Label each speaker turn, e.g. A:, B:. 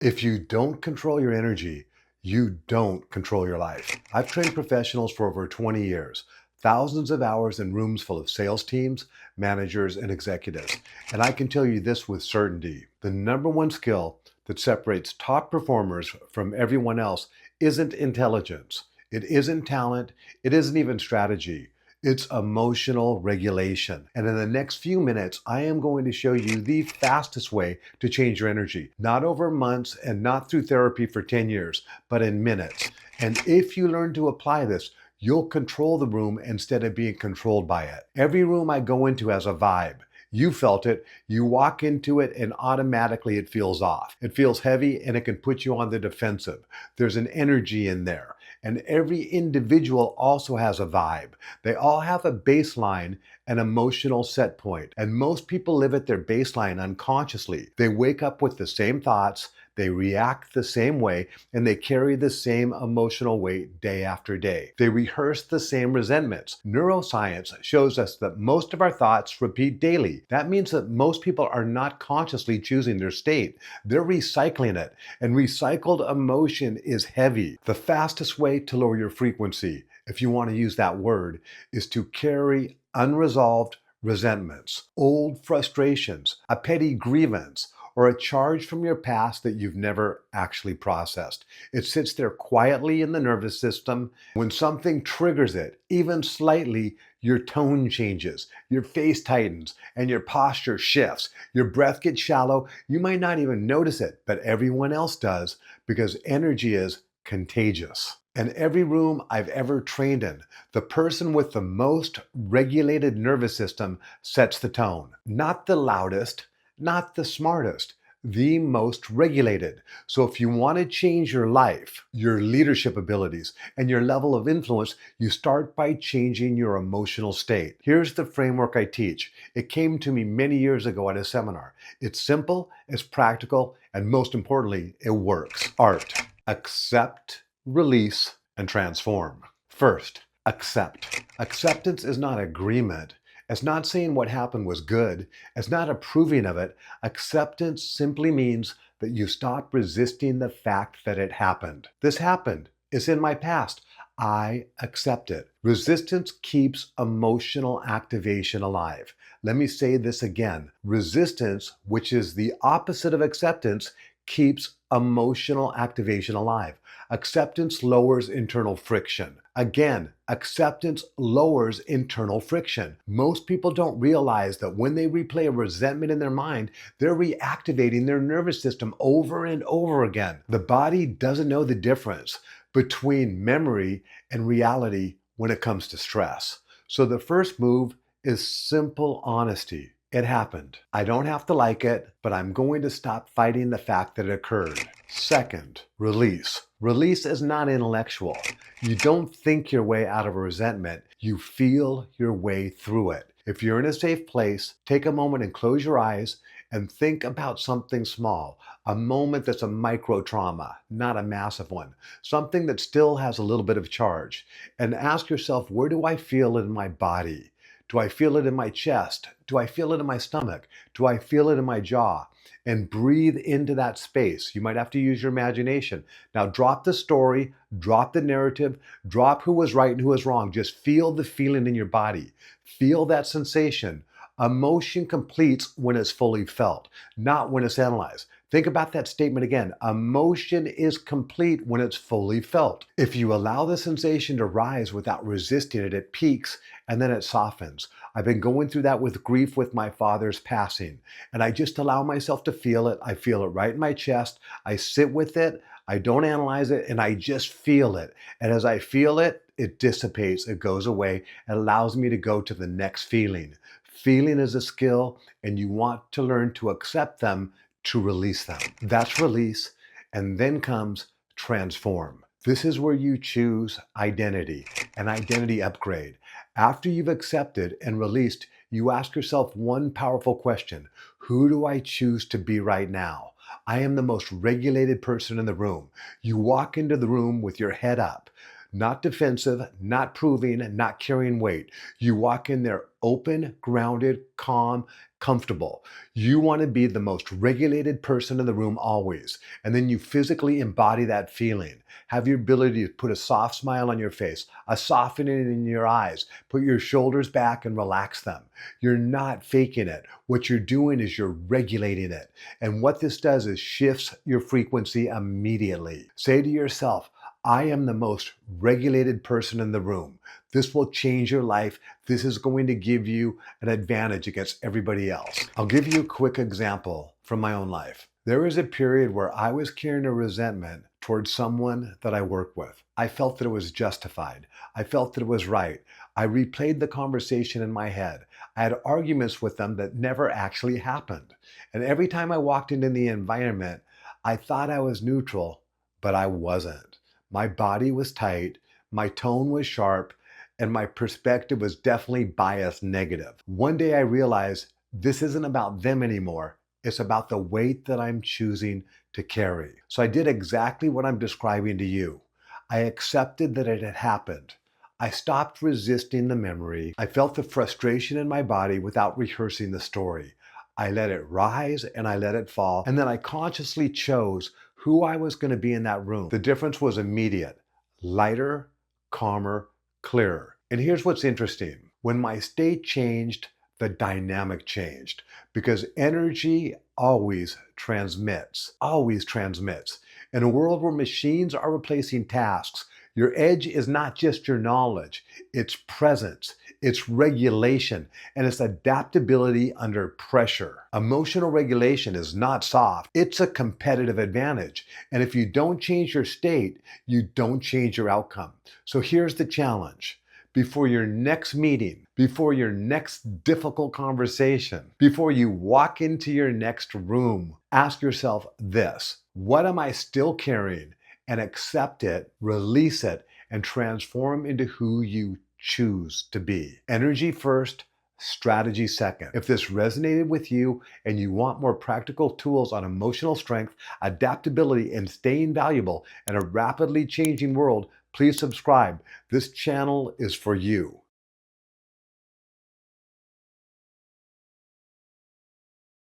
A: If you don't control your energy, you don't control your life. I've trained professionals for over 20 years, thousands of hours in rooms full of sales teams, managers, and executives. And I can tell you this with certainty. The number one skill that separates top performers from everyone else isn't intelligence. It isn't talent. It isn't even strategy. It's emotional regulation. And in the next few minutes, I am going to show you the fastest way to change your energy, not over months and not through therapy for 10 years, but in minutes. And if you learn to apply this, you'll control the room instead of being controlled by it. Every room I go into has a vibe. You felt it. You walk into it and automatically it feels off. It feels heavy and it can put you on the defensive. There's an energy in there. And every individual also has a vibe. They all have a baseline, an emotional set point. And most people live at their baseline unconsciously. They wake up with the same thoughts, they react the same way, and they carry the same emotional weight day after day. They rehearse the same resentments. Neuroscience shows us that most of our thoughts repeat daily. That means that most people are not consciously choosing their state. They're recycling it, and recycled emotion is heavy. The fastest way to lower your frequency, if you want to use that word, is to carry unresolved resentments, old frustrations, a petty grievance, or a charge from your past that you've never actually processed. It sits there quietly in the nervous system. When something triggers it, even slightly, your tone changes, your face tightens, and your posture shifts. Your breath gets shallow. You might not even notice it, but everyone else does because energy is contagious. In every room I've ever trained in, the person with the most regulated nervous system sets the tone. Not the loudest, not the smartest, the most regulated. So if you want to change your life, your leadership abilities, and your level of influence, you start by changing your emotional state. Here's the framework I teach. It came to me many years ago at a seminar. It's simple, it's practical, and most importantly, it works. ART. Accept, release, and transform. First, accept. Acceptance is not agreement. It's not saying what happened was good. It's not approving of it. Acceptance simply means that you stop resisting the fact that it happened. This happened. It's in my past. I accept it. Resistance keeps emotional activation alive. Let me say this again. Resistance, which is the opposite of acceptance, keeps emotional activation alive. Acceptance lowers internal friction. Again, acceptance lowers internal friction. Most people don't realize that when they replay a resentment in their mind, they're reactivating their nervous system over and over again. The body doesn't know the difference between memory and reality when it comes to stress. So the first move is simple honesty. It happened. I don't have to like it, but I'm going to stop fighting the fact that it occurred. Second, release. Release is not intellectual. You don't think your way out of a resentment. You feel your way through it. If you're in a safe place, take a moment and close your eyes and think about something small, a moment that's a micro trauma, not a massive one, something that still has a little bit of charge. And ask yourself, where do I feel it in my body? Do I feel it in my chest? Do I feel it in my stomach? Do I feel it in my jaw? And breathe into that space. You might have to use your imagination. Now drop the story, drop the narrative, drop who was right and who was wrong. Just feel the feeling in your body. Feel that sensation. Emotion completes when it's fully felt, not when it's analyzed. Think about that statement again. Emotion is complete when it's fully felt. If you allow the sensation to rise without resisting it, it peaks and then it softens. I've been going through that with grief with my father's passing, and I just allow myself to feel it. I feel it right in my chest. I sit with it. I don't analyze it, and I just feel it. And as I feel it, it dissipates, it goes away. It allows me to go to the next feeling. Feeling is a skill, and you want to learn to accept them, to release them. That's release, and then comes transform. This is where you choose identity, an identity upgrade. After you've accepted and released, you ask yourself one powerful question. Who do I choose to be right now? I am the most regulated person in the room. You walk into the room with your head up, not defensive, not proving, not carrying weight. You walk in there open, grounded, calm, comfortable. You want to be the most regulated person in the room always. And then you physically embody that feeling. Have your ability to put a soft smile on your face, a softening in your eyes, put your shoulders back and relax them. You're not faking it. What you're doing is you're regulating it. And what this does is shifts your frequency immediately. Say to yourself, I am the most regulated person in the room. This will change your life. This is going to give you an advantage against everybody else. I'll give you a quick example from my own life. There was a period where I was carrying a resentment towards someone that I work with. I felt that it was justified. I felt that it was right. I replayed the conversation in my head. I had arguments with them that never actually happened. And every time I walked into the environment, I thought I was neutral, but I wasn't. My body was tight, my tone was sharp, and my perspective was definitely biased negative. One day I realized this isn't about them anymore. It's about the weight that I'm choosing to carry. So I did exactly what I'm describing to you. I accepted that it had happened. I stopped resisting the memory. I felt the frustration in my body without rehearsing the story. I let it rise and I let it fall. And then I consciously chose who I was going to be in that room. The difference was immediate: lighter, calmer, clearer. And here's what's interesting. When my state changed, the dynamic changed, because energy always transmits, always transmits. In a world where machines are replacing tasks, your edge is not just your knowledge, it's presence, it's regulation, and it's adaptability under pressure. Emotional regulation is not soft, it's a competitive advantage. And if you don't change your state, you don't change your outcome. So here's the challenge. Before your next meeting, before your next difficult conversation, before you walk into your next room, ask yourself this: what am I still carrying? And accept it, release it, and transform into who you choose to be. Energy first, strategy second. If this resonated with you and you want more practical tools on emotional strength, adaptability, and staying valuable in a rapidly changing world, please subscribe. This channel is for you.